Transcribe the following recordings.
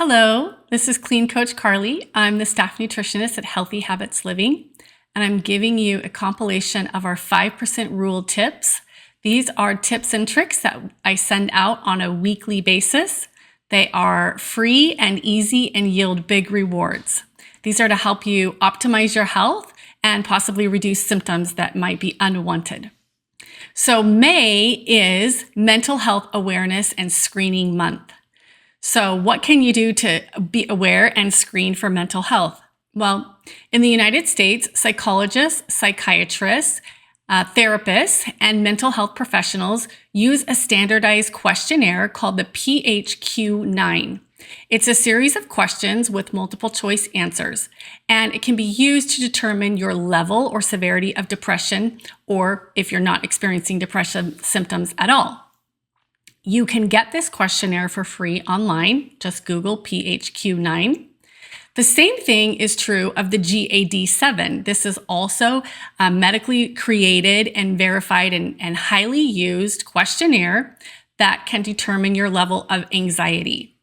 Hello, this is Clean Coach Carly. I'm the staff nutritionist at Healthy Habits Living, and I'm giving you a compilation of our 5% rule tips. These are tips and tricks that I send out on a weekly basis. They are free and easy and yield big rewards. These are to help you optimize your health and possibly reduce symptoms that might be unwanted. So May is Mental Health Awareness and Screening Month. So what can you do to be aware and screen for mental health? Well, in the United States, psychologists, psychiatrists, therapists, and mental health professionals use a standardized questionnaire called the PHQ-9. It's a series of questions with multiple choice answers, and it can be used to determine your level or severity of depression, or if you're not experiencing depression symptoms at all. You can get this questionnaire for free online. Just Google PHQ-9. The same thing is true of the GAD-7. This is also a medically created and verified and highly used questionnaire that can determine your level of anxiety.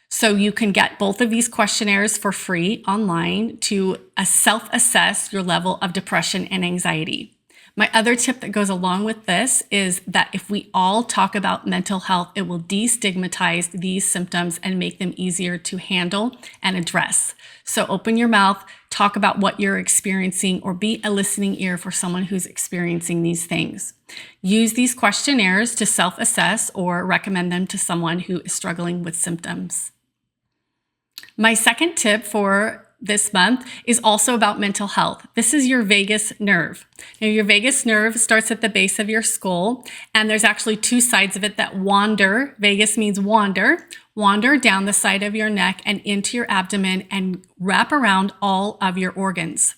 So you can get both of these questionnaires for free online to self-assess your level of depression and anxiety. My other tip that goes along with this is that if we all talk about mental health, it will destigmatize these symptoms and make them easier to handle and address. So open your mouth, talk about what you're experiencing, or be a listening ear for someone who's experiencing these things. Use these questionnaires to self-assess or recommend them to someone who is struggling with symptoms. My second tip for this month is also about mental health. This is your vagus nerve. Now, your vagus nerve starts at the base of your skull, and there's actually two sides of it that wander. Vagus means wander down the side of your neck and into your abdomen and wrap around all of your organs.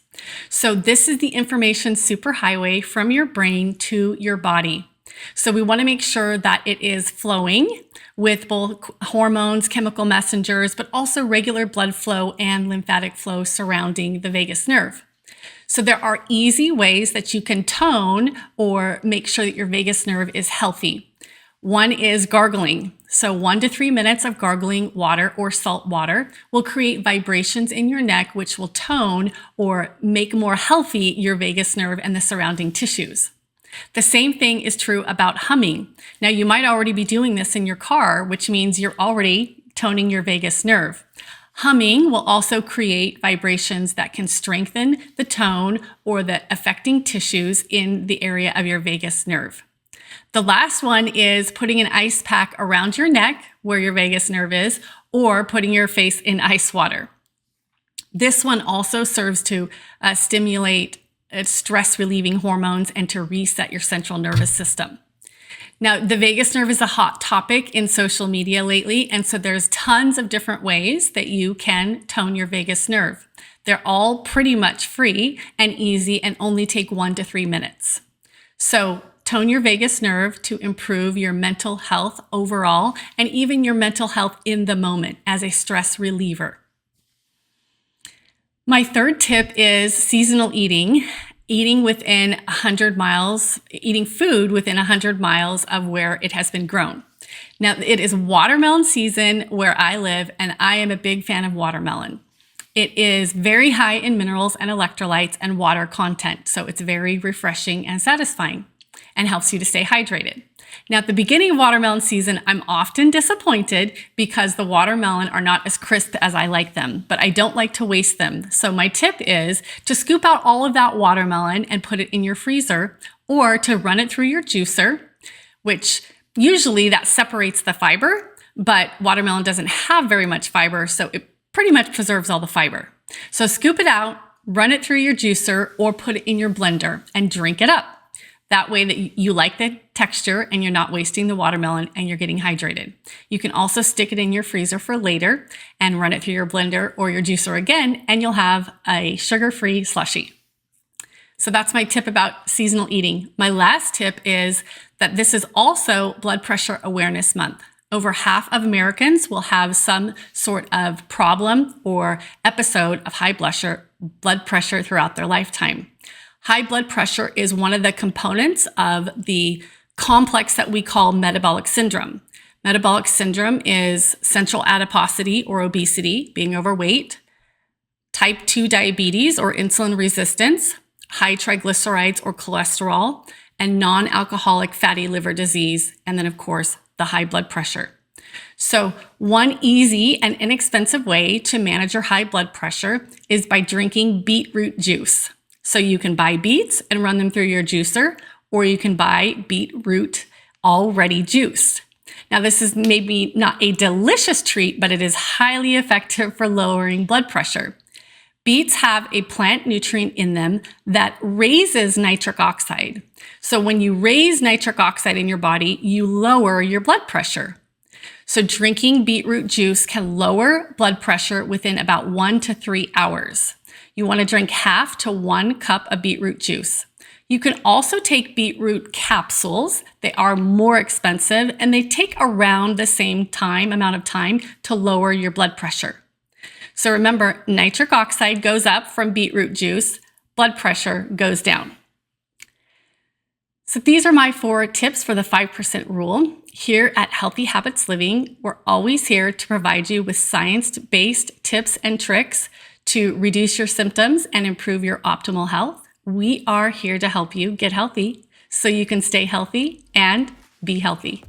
So this is the information superhighway from your brain to your body. So we want to make sure that it is flowing with both hormones, chemical messengers, but also regular blood flow and lymphatic flow surrounding the vagus nerve. So there are easy ways that you can tone or make sure that your vagus nerve is healthy. One is gargling. So 1 to 3 minutes of gargling water or salt water will create vibrations in your neck, which will tone or make more healthy your vagus nerve and the surrounding tissues. The same thing is true about humming. Now, you might already be doing this in your car, which means you're already toning your vagus nerve. Humming will also create vibrations that can strengthen the tone or the affecting tissues in the area of your vagus nerve. The last one is putting an ice pack around your neck where your vagus nerve is, or putting your face in ice water. This one also serves to stimulate stress relieving hormones and to reset your central nervous system. Now, the vagus nerve is a hot topic in social media lately, and so there's tons of different ways that you can tone your vagus nerve. They're all pretty much free and easy and only take 1 to 3 minutes. So tone your vagus nerve to improve your mental health overall and even your mental health in the moment as a stress reliever. My third tip is seasonal eating. Eating within 100 miles, eating food within 100 miles of where it has been grown. Now, it is watermelon season where I live, and I am a big fan of watermelon. It is very high in minerals and electrolytes and water content, so it's very refreshing and satisfying and helps you to stay hydrated. Now, at the beginning of watermelon season, I'm often disappointed because the watermelon are not as crisp as I like them, but I don't like to waste them. So my tip is to scoop out all of that watermelon and put it in your freezer, or to run it through your juicer, which usually that separates the fiber, but watermelon doesn't have very much fiber, so it pretty much preserves all the fiber. So scoop it out, run it through your juicer, or put it in your blender and drink it up. That way that you like the texture and you're not wasting the watermelon and you're getting hydrated. You can also stick it in your freezer for later and run it through your blender or your juicer again, and you'll have a sugar-free slushie. So that's my tip about seasonal eating. My last tip is that this is also Blood Pressure Awareness Month. Over half of Americans will have some sort of problem or episode of high blood pressure throughout their lifetime. High blood pressure is one of the components of the complex that we call metabolic syndrome. Metabolic syndrome is central adiposity or obesity, being overweight, type 2 diabetes or insulin resistance, high triglycerides or cholesterol, and non-alcoholic fatty liver disease, and then of course, the high blood pressure. So one easy and inexpensive way to manage your high blood pressure is by drinking beetroot juice. So you can buy beets and run them through your juicer, or you can buy beetroot already juiced. Now, this is maybe not a delicious treat, but it is highly effective for lowering blood pressure. Beets have a plant nutrient in them that raises nitric oxide. So when you raise nitric oxide in your body, you lower your blood pressure. So drinking beetroot juice can lower blood pressure within about 1 to 3 hours. You want to drink half to 1 cup of beetroot juice. You can also take beetroot capsules. They are more expensive and they take around the same amount of time to lower your blood pressure. So remember, nitric oxide goes up from beetroot juice, blood pressure goes down. So these are my 4 tips for the 5% rule. Here at Healthy Habits Living, we're always here to provide you with science-based tips and tricks to reduce your symptoms and improve your optimal health. We are here to help you get healthy so you can stay healthy and be healthy.